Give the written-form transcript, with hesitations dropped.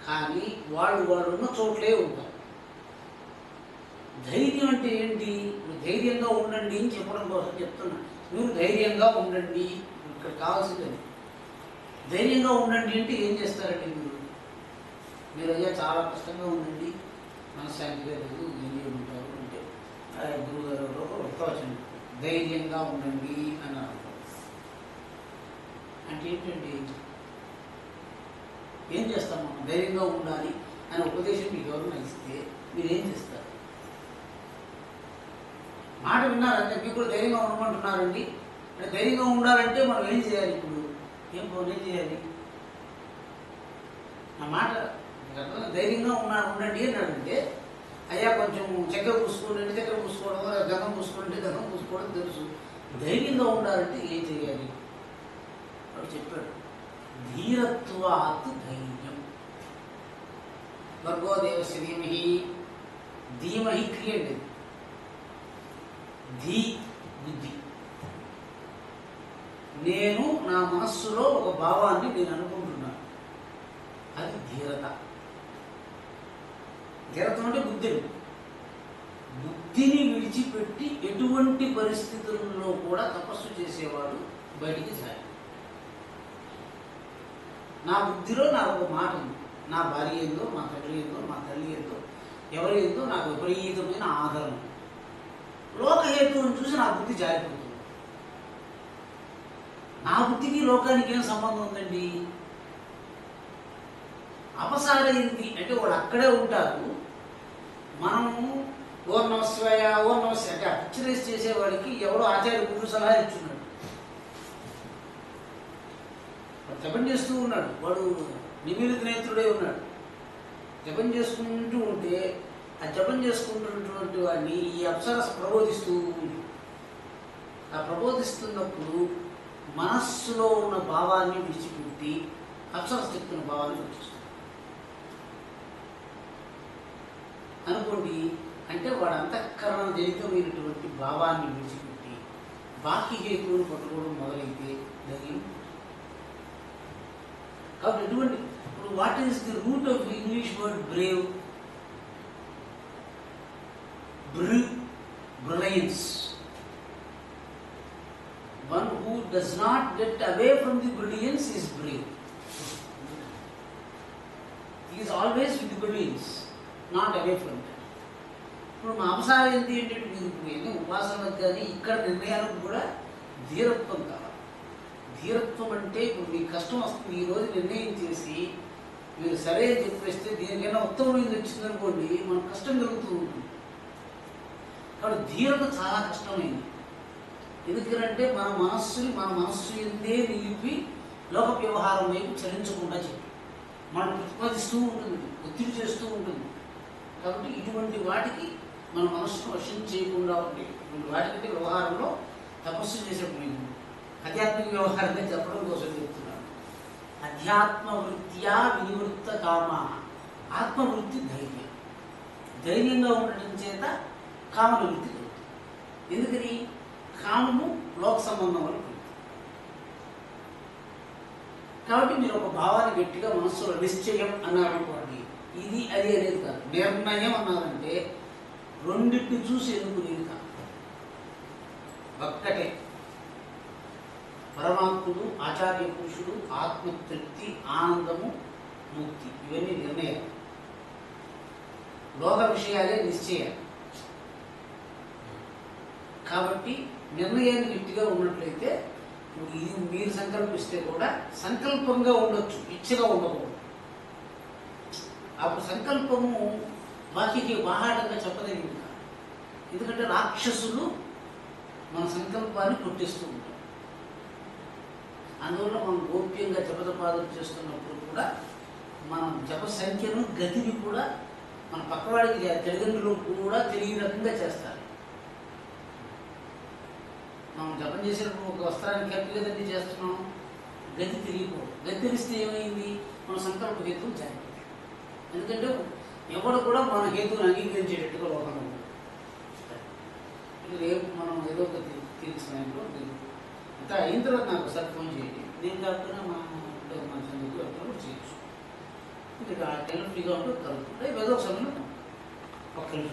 కానీ వాళ్ళు ఉన్న చోట్లే ఉంటారు. ధైర్యం అంటే ఏంటి? ధైర్యంగా ఉండండి అని చెప్పడం కోసం చెప్తున్నా. మీరు ధైర్యంగా ఉండండి, ఇక్కడ కావాల్సింది ధైర్యంగా ఉండండి అంటే ఏం చేస్తారండి మీరు అయ్యా చాలా కష్టంగా ఉండండి, మనశ్శాంతిగా లేదు, ఏం చేయమంటారు అంటే గురువుగారు ఉత్తవచనం ధైర్యంగా ఉండండి అన్నారు. అంటే ఏంటండి? ఏం చేస్తాం మనం? ధైర్యంగా ఉండాలి అనే ఉపదేశం మీకు ఎవరైనా ఇస్తే మీరేం చేస్తారు? మాట విన్నారంటే మీకు కూడా ధైర్యంగా ఉండమంటున్నారండి. అంటే ధైర్యంగా ఉండాలంటే మనం ఏం చేయాలి? ఇప్పుడు ఏం చేయాలి? నా మాట ధైర్యంగా ఉండండి అన్నాడంటే అయ్యా కొంచెం చక్కెర పూసుకోండి, చక్కెర పూసుకోవడం, గంధం పూసుకోండి, గంధం పూసుకోవడం తెలుసు. ధైర్యంగా ఉండాలంటే ఏం చేయాలి? వాడు చెప్పాడు, ధీరత్వాత్ ధైర్యం. భర్గో దేవస్య ధీమహి, ధీమహి క్రియ అండి. ధీ బుద్ధి. నేను నా మనస్సులో ఒక భావాన్ని నేను అనుకుంటున్నాను, అది ధీరత. ధీరత అంటే బుద్ధిని విడిచిపెట్టి ఎటువంటి పరిస్థితుల్లో కూడా తపస్సు చేసేవాడు బయటికి జారి. నా బుద్ధిలో నాకు ఒక మాట ఉంది, నా భార్య ఏందో, మా తండ్రి ఏందో, మా తల్లి ఏందో, ఎవరి ఏందో నాకు విపరీతమైన ఆదరణ. లోకహేతువుని చూసి నా బుద్ధి జారిపోతుంది. నా బుద్ధికి లోకానికి ఏం సంబంధం ఉందండి? అపసారైంది అంటే వాడు అక్కడే ఉంటారు. మనము ఓం నమశివాయ అంటే ఆ పిక్చరైజ్ చేసేవాడికి ఎవడో ఆచార్య గురువు సలహా ఇచ్చున్నాడు. వాడు జపం చేస్తూ ఉన్నాడు, వాడు నిమిలిత నేత్రుడే ఉన్నాడు. జపం చేసుకుంటూ ఉంటే ఆ జపం చేసుకుంటున్నటువంటి వాడిని ఈ అప్సరస ప్రబోధిస్తూ ఉంది. ఆ ప్రబోధిస్తున్నప్పుడు మనస్సులో ఉన్న భావాన్ని విడిచిపెట్టి అప్సరస చెప్తున్న భావాన్ని వచ్చేస్తుంది అనుకోండి. అంటే వాడు అంతఃకరణ జనితమైనటువంటి భావాన్ని విడిచిపెట్టి బాకీ హేతువును పట్టుకోవడం మొదలైతే ధైర్యం. కాబట్టి ఎటువంటి ఇప్పుడు what is the root of English word Brave? Brilliance. One who does not get away from the brilliance is brave. He is always with the brilliance, not away from it. ఇప్పుడు మా అవసరం ఏంటి అంటే మీరు ఎన్ని ఉపాసనలకు కానీ ఇక్కడ నిర్ణయాలకు కూడా ధీరత్వం కావాలి. ధీరత్వం అంటే ఇప్పుడు మీకు కష్టం వస్తుంది, ఈరోజు నిర్ణయం చేసి మీరు సరే అని చెప్పేస్తే దీనికైనా ఉత్తమమైనది వచ్చిందనుకోండి, మనకు కష్టం కలుగుతూ ఉంటుంది. కాబట్టి ధీరత చాలా కష్టమైంది. ఎందుకంటే మన మనస్సు ఎందే నిలిపి లోక వ్యవహారం వైపు చలించకుండా చెప్పి మనం ప్రతిపాదిస్తూ ఉంటుంది, ఒత్తిడి చేస్తూ ఉంటుంది. కాబట్టి ఇటువంటి వాటికి మన మనస్సును వశం చేయకుండా ఉండే ఇటువంటి వాటికంటే వ్యవహారంలో తపస్సు చేసేప్పుడు ఆధ్యాత్మిక వ్యవహారంగా చెప్పడం కోసం చెప్తున్నాను. అధ్యాత్మ వృత్త్యా వినివృత్త కామ. ఆత్మవృత్తి ధైర్యం. ధైర్యంగా ఉండటం చేత కామన వృత్తి కలుగుతుంది. ఎందుకని? కామము లోక సంబంధం వల్ల కలుగుతుంది. కాబట్టి మీరు ఒక భావాన్ని గట్టిగా మనస్సులో నిశ్చయం అన్నారనుకోండి, ఇది అది అనేది కాదు. నిర్ణయం అన్నారంటే రెండింటిని చూసి ఎన్నుకునేది కాదు, ఒక్కటే. పరమాత్ముడు, ఆచార్య పురుషుడు, ఆత్మతృప్తి, ఆనందము, ముక్తి, ఇవన్నీ నిర్ణయాలు. లోక విషయాలే నిశ్చయాలు. కాబట్టి నిర్ణయాన్ని గట్టిగా ఉన్నట్లయితే ఇది మీరు సంకల్పిస్తే కూడా సంకల్పంగా ఉండొచ్చు, ఇచ్చగా ఉండకూడదు. అప్పుడు సంకల్పము బాకీకి బాహాటంగా చెప్పదగింది కాదు. ఎందుకంటే రాక్షసులు మన సంకల్పాన్ని కొట్టేస్తూ ఉంటారు. అందువల్ల మనం గోప్యంగా జపతపాదన చేస్తున్నప్పుడు కూడా మనం జప సంఖ్యను, గతిని కూడా మన పక్కవాడికి తల్లిదండ్రులు కూడా తెలియని రకంగా చేస్తారు. మనం జపం చేసినప్పుడు ఒక వస్త్రాన్ని కప్పి కదండి చేస్తున్నాం, గతి తెలియకూడదు. గతి తెలిస్తే ఏమైంది? మన సంకల్ప హేతువులు జాగ్రత్త. ఎందుకంటే ఎవడు కూడా మన హేతువుని అంగీకరించేటట్టుగా లోకంలో ఉంటుంది. రేపు మనం ఏదో ఒక తీర్చినప్పుడు అంతా అయిన తర్వాత నాకు ఒకసారి ఫోన్ చేయండి. నేను కాకపోయినా మా చంద్రుడు అప్పుడు చేయొచ్చు. మీకు ఆ టైంలో ఫ్రీగా ఉంటే కలుగుతుంటే ఏదో ఒక సమయంలో ఒక్క నిమిషం